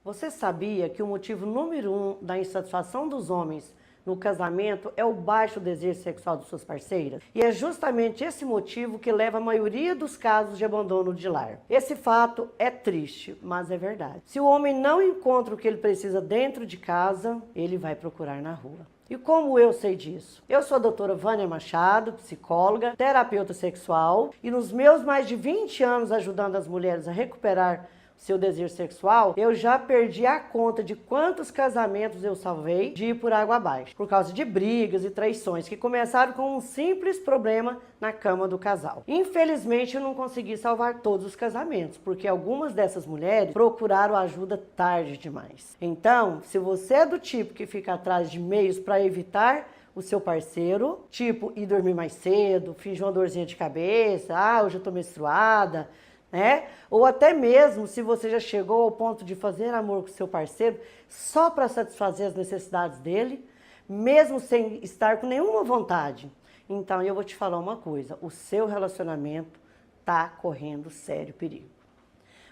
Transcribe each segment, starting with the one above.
Você sabia que o motivo número 1 da insatisfação dos homens no casamento é o baixo desejo sexual de suas parceiras? E é justamente esse motivo que leva a maioria dos casos de abandono de lar. Esse fato é triste, mas é verdade. Se o homem não encontra o que ele precisa dentro de casa, ele vai procurar na rua. E como eu sei disso? Eu sou a doutora Vânia Machado, psicóloga, terapeuta sexual, e nos meus mais de 20 anos ajudando as mulheres a recuperar seu desejo sexual, eu já perdi a conta de quantos casamentos eu salvei de ir por água abaixo, por causa de brigas e traições que começaram com um simples problema na cama do casal. Infelizmente, eu não consegui salvar todos os casamentos, porque algumas dessas mulheres procuraram ajuda tarde demais. Então, se você é do tipo que fica atrás de meios para evitar o seu parceiro, tipo ir dormir mais cedo, fingir uma dorzinha de cabeça, hoje eu tô menstruada, né? Ou até mesmo se você já chegou ao ponto de fazer amor com seu parceiro só para satisfazer as necessidades dele, mesmo sem estar com nenhuma vontade. Então eu vou te falar uma coisa, o seu relacionamento está correndo sério perigo.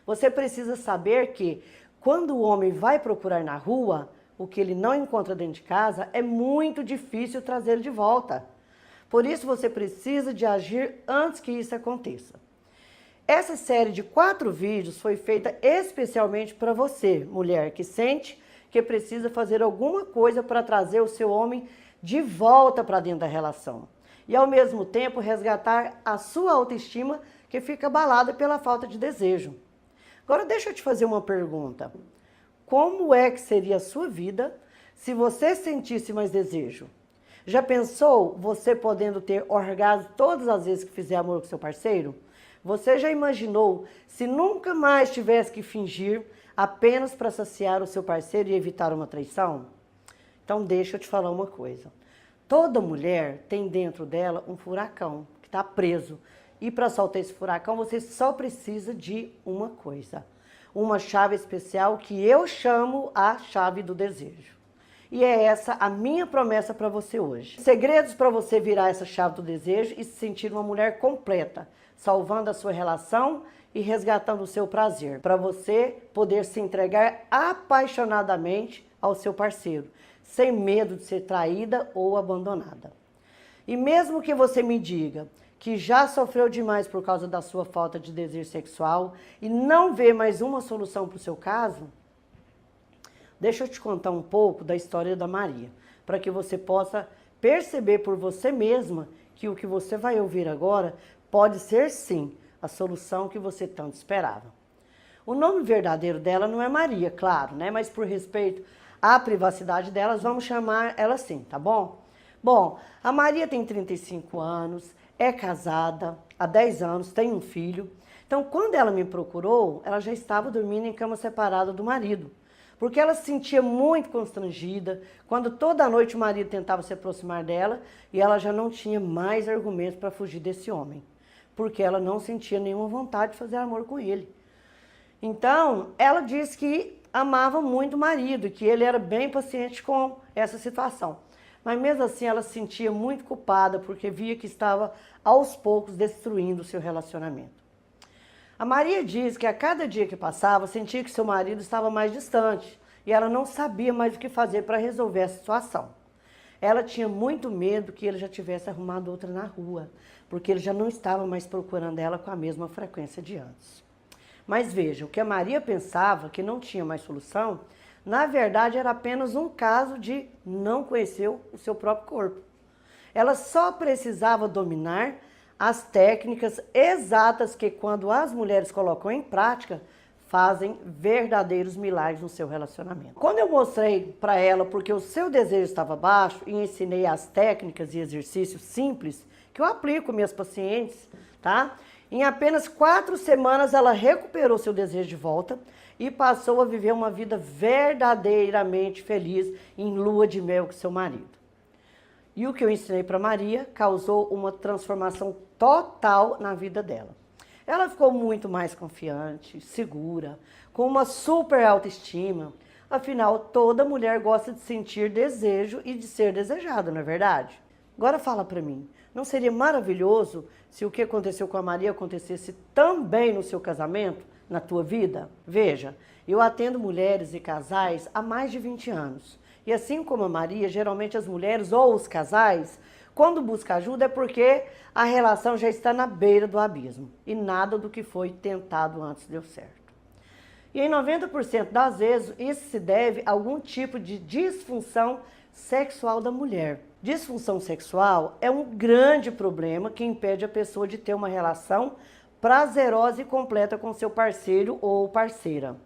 Você precisa saber que quando o homem vai procurar na rua, o que ele não encontra dentro de casa, é muito difícil trazê-lo de volta. Por isso você precisa de agir antes que isso aconteça. Essa série de 4 vídeos foi feita especialmente para você, mulher, que sente que precisa fazer alguma coisa para trazer o seu homem de volta para dentro da relação. E ao mesmo tempo resgatar a sua autoestima que fica abalada pela falta de desejo. Agora deixa eu te fazer uma pergunta. Como é que seria a sua vida se você sentisse mais desejo? Já pensou você podendo ter orgasmo todas as vezes que fizer amor com seu parceiro? Você já imaginou se nunca mais tivesse que fingir apenas para saciar o seu parceiro e evitar uma traição? Então deixa eu te falar uma coisa. Toda mulher tem dentro dela um furacão que está preso. E para soltar esse furacão você só precisa de uma coisa. Uma chave especial que eu chamo a chave do desejo. E é essa a minha promessa para você hoje. Segredos para você virar essa chave do desejo e se sentir uma mulher completa, salvando a sua relação e resgatando o seu prazer, para você poder se entregar apaixonadamente ao seu parceiro, sem medo de ser traída ou abandonada. E mesmo que você me diga que já sofreu demais por causa da sua falta de desejo sexual e não vê mais uma solução para o seu caso, deixa eu te contar um pouco da história da Maria, para que você possa perceber por você mesma que o que você vai ouvir agora pode ser sim a solução que você tanto esperava. O nome verdadeiro dela não é Maria, claro, né? Mas por respeito à privacidade delas, vamos chamar ela assim, tá bom? Bom, a Maria tem 35 anos, é casada há 10 anos, tem um filho. Então, quando ela me procurou, ela já estava dormindo em cama separada do marido. Porque ela se sentia muito constrangida quando toda noite o marido tentava se aproximar dela e ela já não tinha mais argumentos para fugir desse homem. Porque ela não sentia nenhuma vontade de fazer amor com ele. Então, ela disse que amava muito o marido e que ele era bem paciente com essa situação. Mas mesmo assim ela se sentia muito culpada porque via que estava aos poucos destruindo o seu relacionamento. A Maria diz que a cada dia que passava sentia que seu marido estava mais distante e ela não sabia mais o que fazer para resolver a situação. Ela tinha muito medo que ele já tivesse arrumado outra na rua, porque ele já não estava mais procurando ela com a mesma frequência de antes. Mas veja, o que a Maria pensava que não tinha mais solução, na verdade era apenas um caso de não conhecer o seu próprio corpo. Ela só precisava dominar as técnicas exatas que, quando as mulheres colocam em prática, fazem verdadeiros milagres no seu relacionamento. Quando eu mostrei para ela porque o seu desejo estava baixo e ensinei as técnicas e exercícios simples que eu aplico com minhas pacientes, tá? Em apenas 4 semanas ela recuperou seu desejo de volta e passou a viver uma vida verdadeiramente feliz em lua de mel com seu marido. E o que eu ensinei para Maria causou uma transformação total na vida dela. Ela ficou muito mais confiante, segura, com uma super autoestima. Afinal, toda mulher gosta de sentir desejo e de ser desejada, não é verdade? Agora fala para mim, não seria maravilhoso se o que aconteceu com a Maria acontecesse também no seu casamento? na tua vida? Veja, eu atendo mulheres e casais há mais de 20 anos. E assim como a Maria, geralmente as mulheres ou os casais, quando buscam ajuda é porque a relação já está na beira do abismo e nada do que foi tentado antes deu certo. E em 90% das vezes isso se deve a algum tipo de disfunção sexual da mulher. Disfunção sexual é um grande problema que impede a pessoa de ter uma relação prazerosa e completa com seu parceiro ou parceira.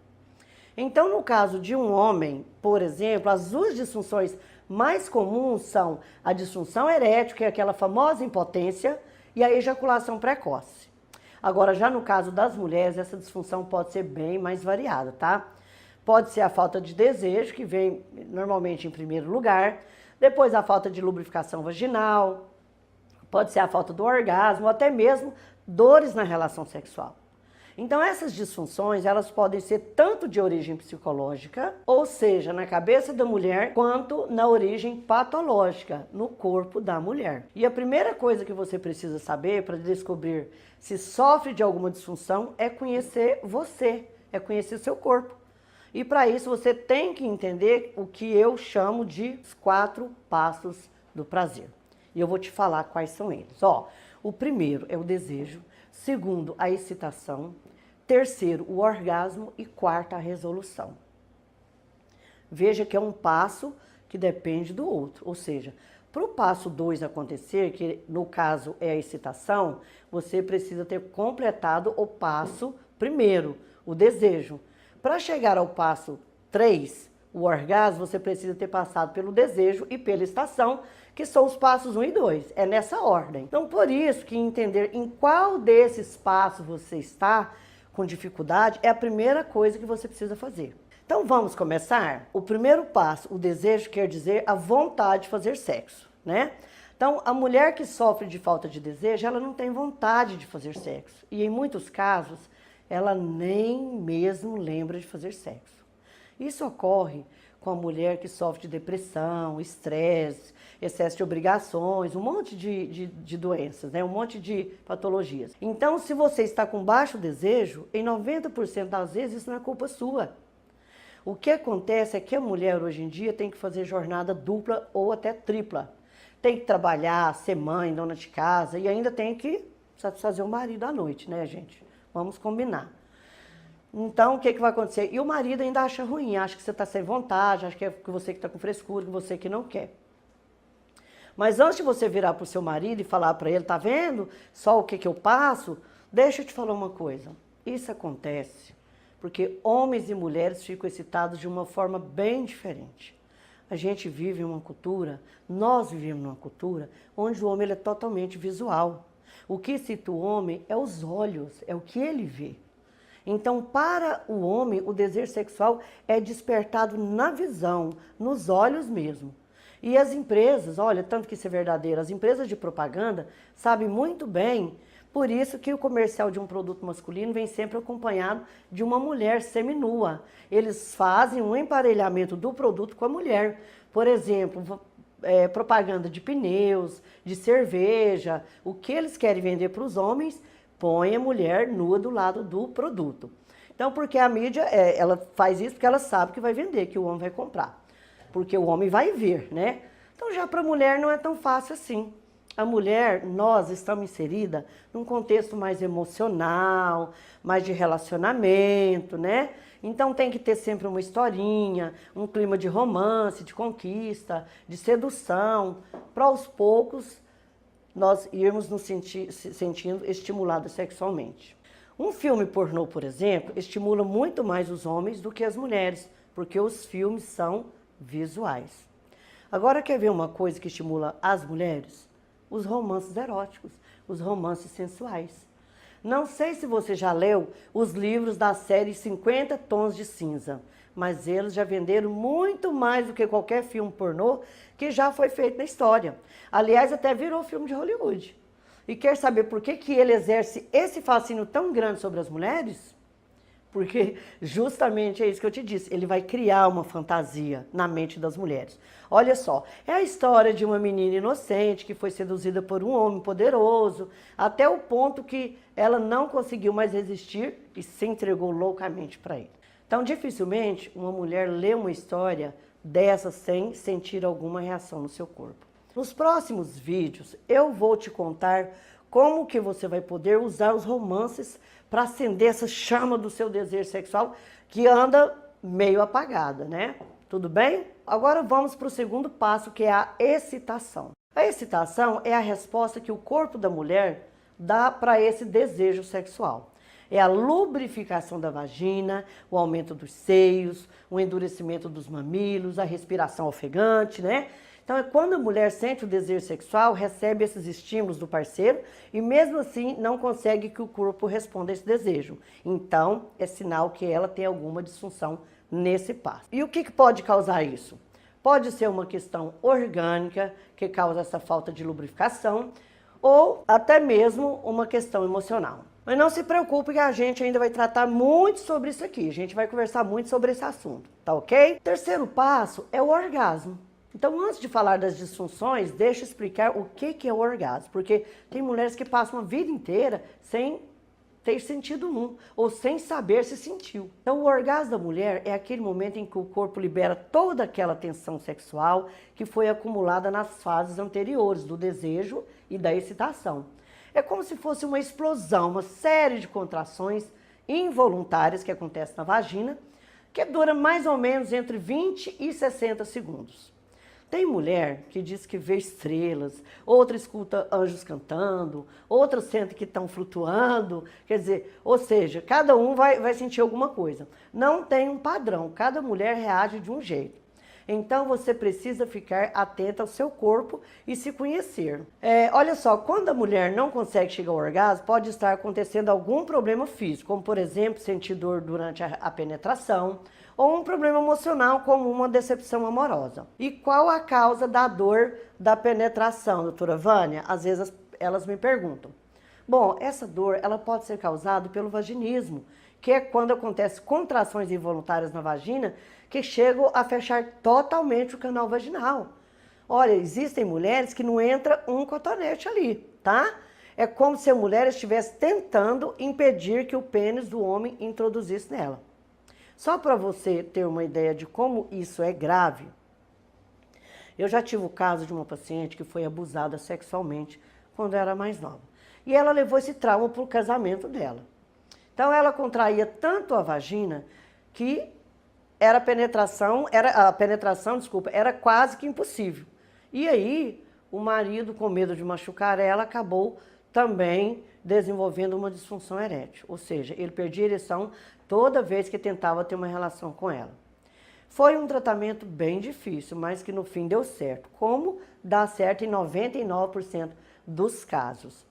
Então, no caso de um homem, por exemplo, as duas disfunções mais comuns são a disfunção erétil, que é aquela famosa impotência, e a ejaculação precoce. Agora, já no caso das mulheres, essa disfunção pode ser bem mais variada, tá? Pode ser a falta de desejo, que vem normalmente em primeiro lugar, depois a falta de lubrificação vaginal, pode ser a falta do orgasmo, ou até mesmo dores na relação sexual. Então essas disfunções, elas podem ser tanto de origem psicológica, ou seja, na cabeça da mulher, quanto na origem patológica, no corpo da mulher. E a primeira coisa que você precisa saber para descobrir se sofre de alguma disfunção é conhecer você, é conhecer seu corpo. E para isso você tem que entender o que eu chamo de os 4 passos do prazer. E eu vou te falar quais são eles. Ó, o primeiro é o desejo, segundo, a excitação, terceiro, o orgasmo e quarto, a resolução. Veja que é um passo que depende do outro, ou seja, para o passo 2 acontecer, que no caso é a excitação, você precisa ter completado o passo primeiro, o desejo. Para chegar ao passo 3, o orgasmo, você precisa ter passado pelo desejo e pela excitação, que são os passos 1 e 2. É nessa ordem. Então, por isso que entender em qual desses passos você está com dificuldade é a primeira coisa que você precisa fazer. Então, vamos começar? O primeiro passo, o desejo, quer dizer a vontade de fazer sexo, né? Então, a mulher que sofre de falta de desejo, ela não tem vontade de fazer sexo. E em muitos casos, ela nem mesmo lembra de fazer sexo. Isso ocorre com a mulher que sofre de depressão, estresse, excesso de obrigações, um monte de doenças, né? Um monte de patologias. Então, se você está com baixo desejo, em 90% das vezes isso não é culpa sua. O que acontece é que a mulher hoje em dia tem que fazer jornada dupla ou até tripla. Tem que trabalhar, ser mãe, dona de casa e ainda tem que satisfazer o marido à noite, né, gente? Vamos combinar. Então, o que vai acontecer? E o marido ainda acha ruim, acha que você está sem vontade, acha que é você que está com frescura, que você que não quer. Mas antes de você virar para o seu marido e falar para ele, tá vendo só o que eu passo? Deixa eu te falar uma coisa. Isso acontece porque homens e mulheres ficam excitados de uma forma bem diferente. A gente vive em uma cultura, nós vivemos numa cultura onde o homem ele é totalmente visual. O que excita o homem é os olhos, é o que ele vê. Então, para o homem, o desejo sexual é despertado na visão, nos olhos mesmo. E as empresas, olha, tanto que isso é verdadeiro, as empresas de propaganda sabem muito bem, por isso que o comercial de um produto masculino vem sempre acompanhado de uma mulher seminua. Eles fazem um emparelhamento do produto com a mulher. Por exemplo, propaganda de pneus, de cerveja, o que eles querem vender para os homens, põe a mulher nua do lado do produto. Então, porque a mídia, ela faz isso porque ela sabe que vai vender, que o homem vai comprar. Porque o homem vai ver, né? Então, já para a mulher não é tão fácil assim. A mulher, nós estamos inseridas num contexto mais emocional, mais de relacionamento, né? Então tem que ter sempre uma historinha, um clima de romance, de conquista, de sedução, para aos poucos nós irmos nos sentindo estimulados sexualmente. Um filme pornô, por exemplo, estimula muito mais os homens do que as mulheres, porque os filmes são visuais. Agora, quer ver uma coisa que estimula as mulheres? Os romances eróticos, os romances sensuais. Não sei se você já leu os livros da série 50 Tons de Cinza, mas eles já venderam muito mais do que qualquer filme pornô que já foi feito na história. Aliás, até virou filme de Hollywood. E quer saber por que ele exerce esse fascínio tão grande sobre as mulheres? Porque justamente é isso que eu te disse, ele vai criar uma fantasia na mente das mulheres. Olha só, é a história de uma menina inocente que foi seduzida por um homem poderoso, até o ponto que ela não conseguiu mais resistir e se entregou loucamente para ele. Então, dificilmente uma mulher lê uma história dessa sem sentir alguma reação no seu corpo. Nos próximos vídeos, eu vou te contar como que você vai poder usar os romances para acender essa chama do seu desejo sexual que anda meio apagada, né? Tudo bem? Agora vamos para o segundo passo, que é a excitação. A excitação é a resposta que o corpo da mulher dá para esse desejo sexual. É a lubrificação da vagina, o aumento dos seios, o endurecimento dos mamilos, a respiração ofegante, né? Então, é quando a mulher sente o desejo sexual, recebe esses estímulos do parceiro e mesmo assim não consegue que o corpo responda a esse desejo. Então, é sinal que ela tem alguma disfunção nesse passo. E o que pode causar isso? Pode ser uma questão orgânica, que causa essa falta de lubrificação, ou até mesmo uma questão emocional. Mas não se preocupe que a gente ainda vai tratar muito sobre isso aqui. A gente vai conversar muito sobre esse assunto, tá ok? Terceiro passo é o orgasmo. Então, antes de falar das disfunções, deixa eu explicar o que é o orgasmo. Porque tem mulheres que passam a vida inteira sem ter sentido um, ou sem saber se sentiu. Então, o orgasmo da mulher é aquele momento em que o corpo libera toda aquela tensão sexual que foi acumulada nas fases anteriores do desejo e da excitação. É como se fosse uma explosão, uma série de contrações involuntárias que acontecem na vagina, que dura mais ou menos entre 20 e 60 segundos. Tem mulher que diz que vê estrelas, outra escuta anjos cantando, outra sente que estão flutuando, quer dizer, ou seja, cada um vai sentir alguma coisa. Não tem um padrão, cada mulher reage de um jeito. Então você precisa ficar atenta ao seu corpo e se conhecer. Olha só, quando a mulher não consegue chegar ao orgasmo, pode estar acontecendo algum problema físico, como por exemplo, sentir dor durante a penetração, ou um problema emocional, como uma decepção amorosa. E qual a causa da dor da penetração, doutora Vânia? Às vezes elas me perguntam. Bom, essa dor ela pode ser causada pelo vaginismo, que é quando acontecem contrações involuntárias na vagina que chegam a fechar totalmente o canal vaginal. Olha, existem mulheres que não entra um cotonete ali, tá? É como se a mulher estivesse tentando impedir que o pênis do homem introduzisse nela. Só para você ter uma ideia de como isso é grave, eu já tive o caso de uma paciente que foi abusada sexualmente quando era mais nova. E ela levou esse trauma para o casamento dela. Então ela contraía tanto a vagina que a penetração era quase que impossível. E aí o marido, com medo de machucar ela, acabou também desenvolvendo uma disfunção erétil. Ou seja, ele perdia a ereção toda vez que tentava ter uma relação com ela. Foi um tratamento bem difícil, mas que no fim deu certo, como dá certo em 99% dos casos.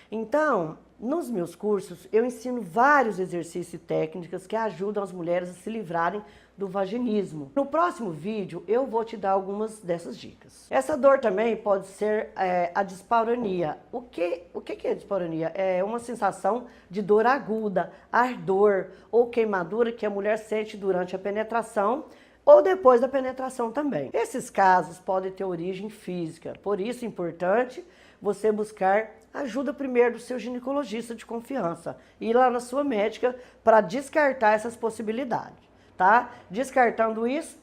Então, nos meus cursos, eu ensino vários exercícios e técnicas que ajudam as mulheres a se livrarem do vaginismo. No próximo vídeo, eu vou te dar algumas dessas dicas. Essa dor também pode ser a dispareunia. O que é dispareunia? É uma sensação de dor aguda, ardor ou queimadura que a mulher sente durante a penetração ou depois da penetração também. Esses casos podem ter origem física, por isso é importante você buscar ajuda primeiro do seu ginecologista de confiança, ir lá na sua médica para descartar essas possibilidades, tá? Descartando isso,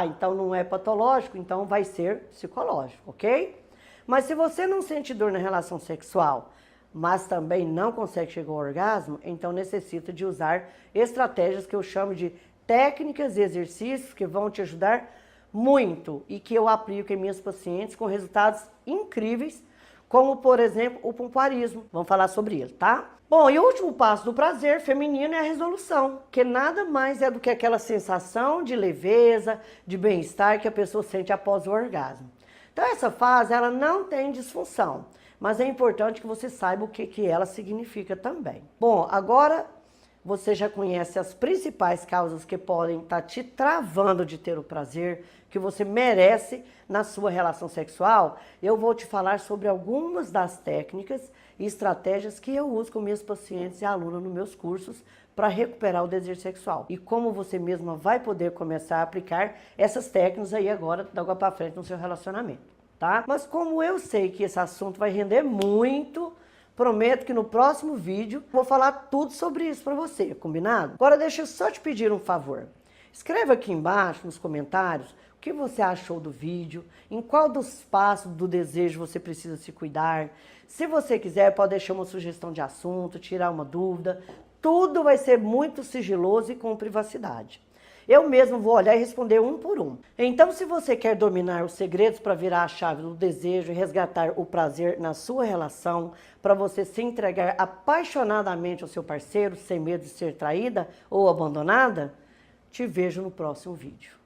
então não é patológico, então vai ser psicológico, ok? Mas se você não sente dor na relação sexual, mas também não consegue chegar ao orgasmo, então necessita de usar estratégias que eu chamo de técnicas e exercícios que vão te ajudar muito e que eu aplico em minhas pacientes com resultados incríveis, como, por exemplo, o pompoarismo. Vamos falar sobre ele, tá? Bom, e o último passo do prazer feminino é a resolução, que nada mais é do que aquela sensação de leveza, de bem-estar que a pessoa sente após o orgasmo. Então, essa fase, ela não tem disfunção, mas é importante que você saiba o que ela significa também. Bom, agora você já conhece as principais causas que podem estar te travando de ter o prazer que você merece na sua relação sexual, eu vou te falar sobre algumas das técnicas e estratégias que eu uso com meus pacientes e alunos nos meus cursos para recuperar o desejo sexual. E como você mesma vai poder começar a aplicar essas técnicas aí agora, da água para frente no seu relacionamento, tá? Mas como eu sei que esse assunto vai render muito, prometo que no próximo vídeo vou falar tudo sobre isso para você, combinado? Agora deixa eu só te pedir um favor. Escreva aqui embaixo nos comentários o que você achou do vídeo, em qual dos passos do desejo você precisa se cuidar. Se você quiser, pode deixar uma sugestão de assunto, tirar uma dúvida. Tudo vai ser muito sigiloso e com privacidade. Eu mesmo vou olhar e responder um por um. Então, se você quer dominar os segredos para virar a chave do desejo e resgatar o prazer na sua relação, para você se entregar apaixonadamente ao seu parceiro, sem medo de ser traída ou abandonada, te vejo no próximo vídeo.